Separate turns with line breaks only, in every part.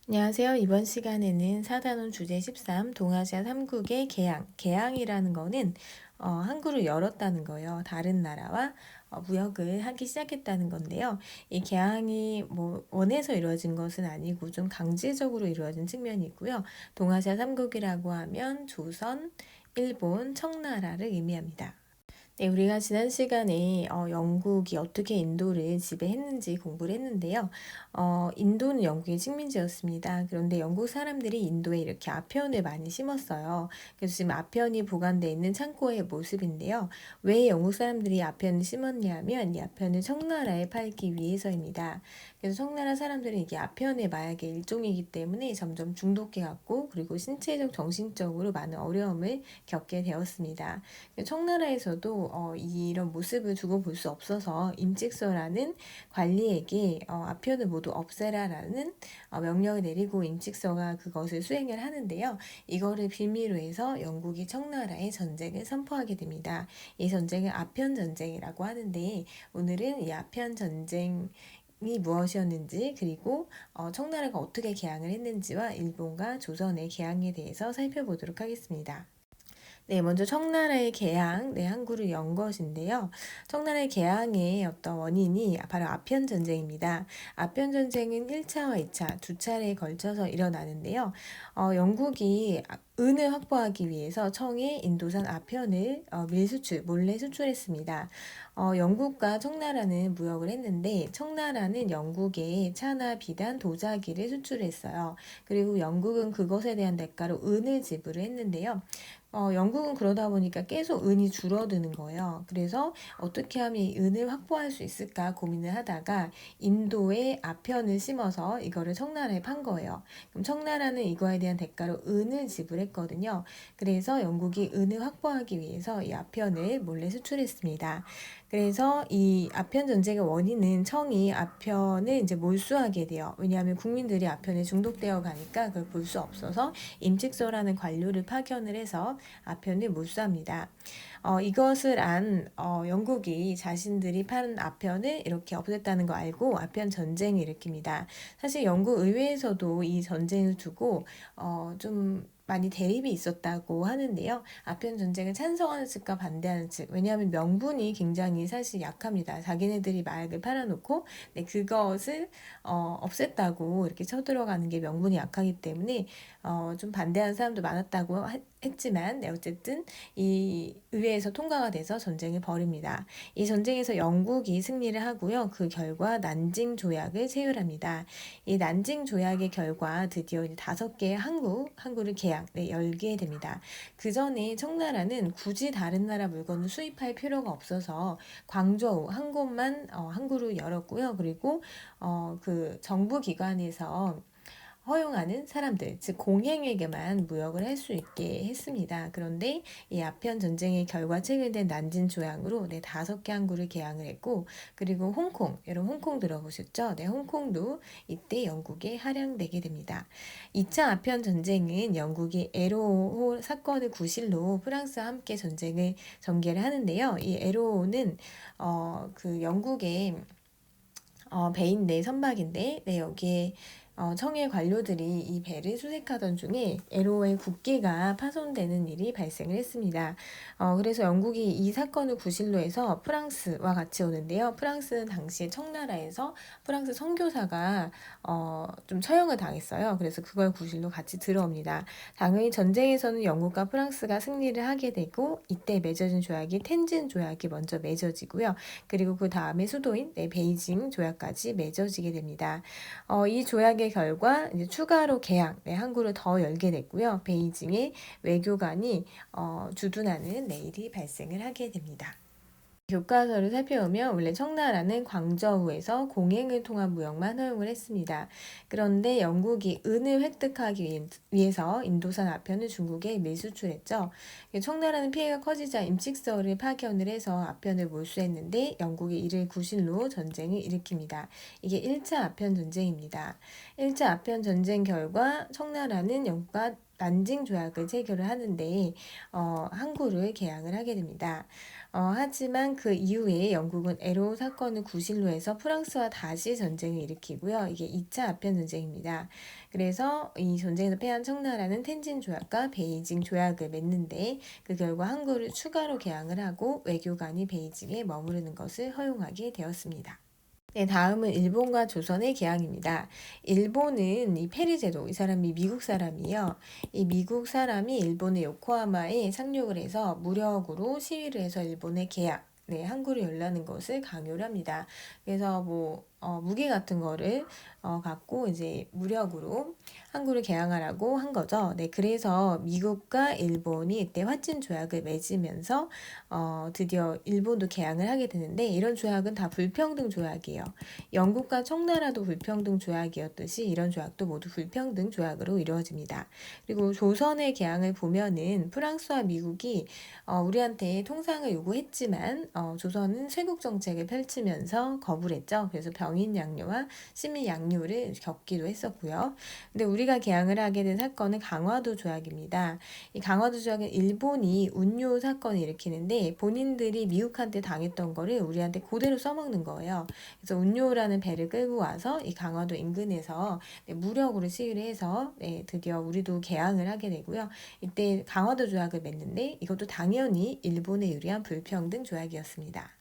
안녕하세요. 이번 시간에는 사단원 주제 13 동아시아 3국의 개항이라는 거는 항구를 열었다는 거예요. 다른 나라와 무역을 하기 시작했다는 건데요. 이 개항이 뭐 원해서 이루어진 것은 아니고 좀 강제적으로 이루어진 측면이 있고요. 동아시아 3국이라고 하면 조선, 일본, 청나라를 의미합니다. 네, 우리가 지난 시간에 영국이 어떻게 인도를 지배했는지 공부를 했는데요. 인도는 영국의 식민지였습니다. 그런데 영국 사람들이 인도에 이렇게 아편을 많이 심었어요. 그래서 지금 아편이 보관되어 있는 창고의 모습인데요. 왜 영국 사람들이 아편을 심었냐면 이 아편을 청나라에 팔기 위해서입니다. 그래서 청나라 사람들은 이게 아편의 마약의 일종이기 때문에 점점 중독해갔고 그리고 신체적, 정신적으로 많은 어려움을 겪게 되었습니다. 청나라에서도 이런 모습을 두고 볼 수 없어서 임직서라는 관리에게 아편을 모두 없애라라는 명령을 내리고 임직서가 그것을 수행을 하는데요. 이거를 빌미로 해서 영국이 청나라에 전쟁을 선포하게 됩니다. 이 전쟁을 아편 전쟁이라고 하는데 오늘은 이 아편 전쟁 이 무엇이었는지 그리고 청나라가 어떻게 개항을 했는지와 일본과 조선의 개항에 대해서 살펴보도록 하겠습니다. 네, 먼저 청나라의 개항, 항구를 연 것인데요. 청나라의 개항의 어떤 원인이 바로 아편 전쟁입니다. 아편 전쟁은 1차와 2차 두 차례에 걸쳐서 일어나는데요. 영국이 은을 확보하기 위해서 청해 인도산 아편을 밀수출, 몰래 수출했습니다. 영국과 청나라는 무역을 했는데 청나라는 영국에 차나 비단, 도자기를 수출했어요. 그리고 영국은 그것에 대한 대가로 은을 지불을 했는데요. 영국은 그러다 보니까 계속 은이 줄어드는 거예요. 그래서 어떻게 하면 이 은을 확보할 수 있을까 고민을 하다가 인도에 아편을 심어서 이거를 청나라에 판 거예요. 그럼 청나라는 이거에 대한 대가로 은을 지불했거든요. 그래서 영국이 은을 확보하기 위해서 이 아편을 몰래 수출했습니다. 그래서 이 아편 전쟁의 원인은 청이 아편을 이제 몰수하게 돼요. 왜냐하면 국민들이 아편에 중독되어 가니까 그걸 볼 수 없어서 임직서라는 관료를 파견을 해서 아편을 몰수합니다. 이것을 안 영국이 자신들이 파는 아편을 이렇게 없앴다는 거 알고 아편 전쟁을 일으킵니다. 사실 영국 의회에서도 이 전쟁을 두고 좀 많이 대립이 있었다고 하는데요. 아편 전쟁을 찬성하는 측과 반대하는 측. 왜냐하면 명분이 굉장히 사실 약합니다. 자기네들이 마약을 팔아놓고 그것을 없앴다고 이렇게 쳐들어가는 게 명분이 약하기 때문에 좀 반대하는 사람도 많았다고 했지만 어쨌든 이 의회에서 통과가 돼서 전쟁을 벌입니다. 이 전쟁에서 영국이 승리를 하고요. 그 결과 난징 조약을 체결합니다. 이 난징 조약의 결과 드디어 5개의 항구를 열게 됩니다. 그 전에 청나라는 굳이 다른 나라 물건을 수입할 필요가 없어서 광저우 한 곳만 항구를 열었고요. 그리고 그 정부 기관에서 허용하는 사람들, 즉 공행에게만 무역을 할 수 있게 했습니다. 그런데 이 아편 전쟁의 결과 체결된 난징 조약으로 5개 항구를 개항을 했고, 그리고 홍콩, 여러분 홍콩 들어보셨죠? 홍콩도 이때 영국에 할양되게 됩니다. 2차 아편 전쟁은 영국이 에로호 사건을 구실로 프랑스와 함께 전쟁을 전개를 하는데요. 이 에로호는 그 영국의 배인데 선박인데 여기에 청해 관료들이 이 배를 수색하던 중에 에로의 국기가 파손되는 일이 발생을 했습니다. 그래서 영국이 이 사건을 구실로 해서 프랑스와 같이 오는데요. 프랑스는 당시에 청나라에서 프랑스 선교사가 좀 처형을 당했어요. 그래서 그걸 구실로 같이 들어옵니다. 당연히 전쟁에서는 영국과 프랑스가 승리를 하게 되고 이때 맺어진 조약이 텐진 조약이 먼저 맺어지고요. 그리고 그 다음에 수도인 베이징 조약까지 맺어지게 됩니다. 이 조약의 결과 이제 추가로 항구를 더 열게 됐고요. 베이징의 외교관이 주둔하는 일이 발생을 하게 됩니다. 교과서를 살펴보면 원래 청나라는 광저우에서 공행을 통한 무역만 허용을 했습니다. 그런데 영국이 은을 획득하기 위해서 인도산 아편을 중국에 밀수출했죠. 청나라는 피해가 커지자 임칙서를 파견을 해서 아편을 몰수했는데 영국이 이를 구실로 전쟁을 일으킵니다. 이게 1차 아편 전쟁입니다. 1차 아편 전쟁 결과 청나라는 영국과 난징 조약을 체결을 하는데 항구를 개항을 하게 됩니다. 하지만 그 이후에 영국은 에로 사건을 구실로 해서 프랑스와 다시 전쟁을 일으키고요. 이게 2차 아편 전쟁입니다. 그래서 이 전쟁에서 패한 청나라는 텐진 조약과 베이징 조약을 맺는데 그 결과 항구를 추가로 개항을 하고 외교관이 베이징에 머무르는 것을 허용하게 되었습니다. 네, 다음은 일본과 조선의 개항입니다. 일본은 이 페리 제도, 이 사람이 미국 사람이요. 이 미국 사람이 일본의 요코하마에 상륙을 해서 무력으로 시위를 해서 일본의 개항, 네, 항구를 열라는 것을 강요를 합니다. 그래서 무기 같은 거를 갖고 이제 무력으로 항구를 개항하라고 한 거죠. 네, 그래서 미국과 일본이 이때 화친 조약을 맺으면서 드디어 일본도 개항을 하게 되는데 이런 조약은 다 불평등 조약이에요. 영국과 청나라도 불평등 조약이었듯이 이런 조약도 모두 불평등 조약으로 이루어집니다. 그리고 조선의 개항을 보면은 프랑스와 미국이 우리한테 통상을 요구했지만 조선은 쇄국 정책을 펼치면서 거부를 했죠. 그래서 병인 양요와 시민 양요를 겪기도 했었고요. 근데 우리가 개항을 하게 된 사건은 강화도 조약입니다. 이 강화도 조약은 일본이 운요 사건을 일으키는데 본인들이 미국한테 당했던 거를 우리한테 그대로 써먹는 거예요. 그래서 운요라는 배를 끌고 와서 이 강화도 인근에서 무력으로 시위를 해서 드디어 우리도 개항을 하게 되고요. 이때 강화도 조약을 맺는데 이것도 당연히 일본에 유리한 불평등 조약이었습니다.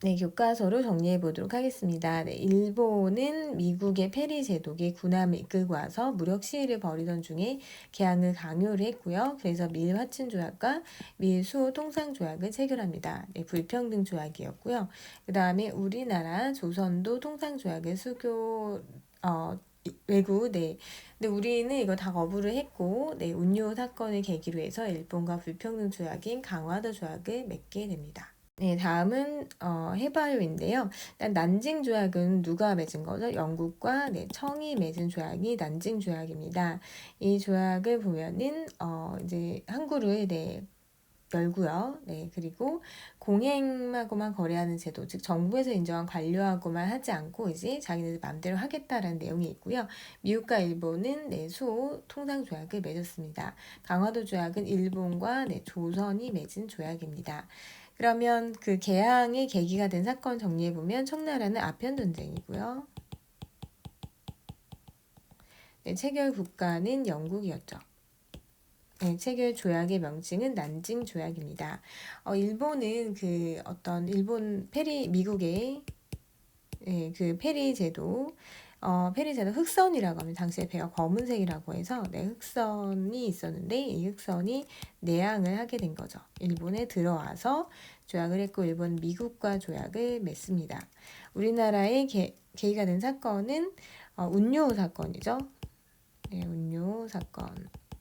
네, 교과서로 정리해 보도록 하겠습니다. 네, 일본은 미국의 페리 제독이 군함을 이끌고 와서 무력 시위를 벌이던 중에 개항을 강요를 했고요. 그래서 밀 화친 조약과 밀 수호 통상 조약을 체결합니다. 네, 불평등 조약이었고요. 그 다음에 우리나라 조선도 통상 조약을 외국, 네. 근데 우리는 이거 다 거부를 했고, 네, 운요 사건을 계기로 해서 일본과 불평등 조약인 강화도 조약을 맺게 됩니다. 네, 다음은 해바요인데요. 일단 난징 조약은 누가 맺은 거죠? 영국과 청이 맺은 조약이 난징 조약입니다. 이 조약을 보면은 이제 항구를 열고요. 네, 그리고 공행하고만 거래하는 제도, 즉 정부에서 인정한 관료하고만 하지 않고 이제 자기네들 마음대로 하겠다라는 내용이 있고요. 미국과 일본은 수호 통상 조약을 맺었습니다. 강화도 조약은 일본과 조선이 맺은 조약입니다. 그러면 그 개항의 계기가 된 사건 정리해보면 청나라는 아편 전쟁이고요. 네, 체결 국가는 영국이었죠. 네, 체결 조약의 명칭은 난징 조약입니다. 일본은 일본 미국의 그 페리 제도, 흑선이라고 하면 당시에 배가 검은색이라고 해서 흑선이 있었는데 이 흑선이 내항을 하게 된 거죠. 일본에 들어와서 조약을 했고 일본 미국과 조약을 맺습니다. 우리나라의 계기가 된 사건은 운요 사건이죠. 네, 운요 사건.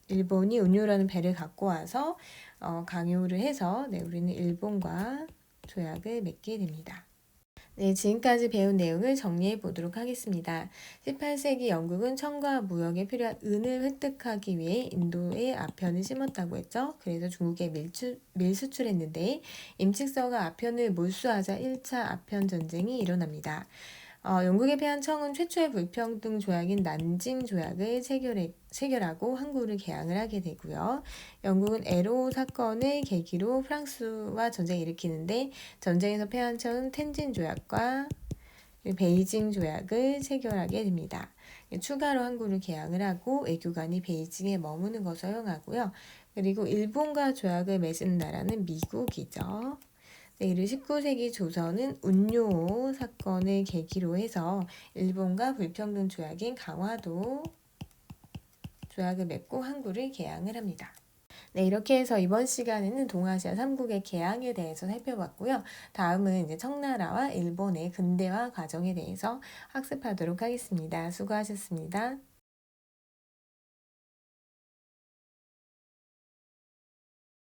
일본이 운요라는 배를 갖고 와서 강요를 해서 우리는 일본과 조약을 맺게 됩니다. 네, 지금까지 배운 내용을 정리해 보도록 하겠습니다. 18세기 영국은 청과 무역에 필요한 은을 획득하기 위해 인도에 아편을 심었다고 했죠. 그래서 중국에 밀수출했는데 임칙서가 아편을 몰수하자 1차 아편 전쟁이 일어납니다. 영국에 패한 청은 최초의 불평등 조약인 난징 조약을 체결하고 항구를 개항을 하게 되고요. 영국은 에로 사건을 계기로 프랑스와 전쟁을 일으키는데 전쟁에서 패한 청은 텐진 조약과 베이징 조약을 체결하게 됩니다. 추가로 항구를 개항을 하고 외교관이 베이징에 머무는 것을 허용하고요. 그리고 일본과 조약을 맺은 나라는 미국이죠. 네, 이를 19세기 조선은 운요 사건을 계기로 해서 일본과 불평등 조약인 강화도 조약을 맺고 항구를 개항을 합니다. 네, 이렇게 해서 이번 시간에는 동아시아 3국의 개항에 대해서 살펴봤고요. 다음은 이제 청나라와 일본의 근대화 과정에 대해서 학습하도록 하겠습니다. 수고하셨습니다.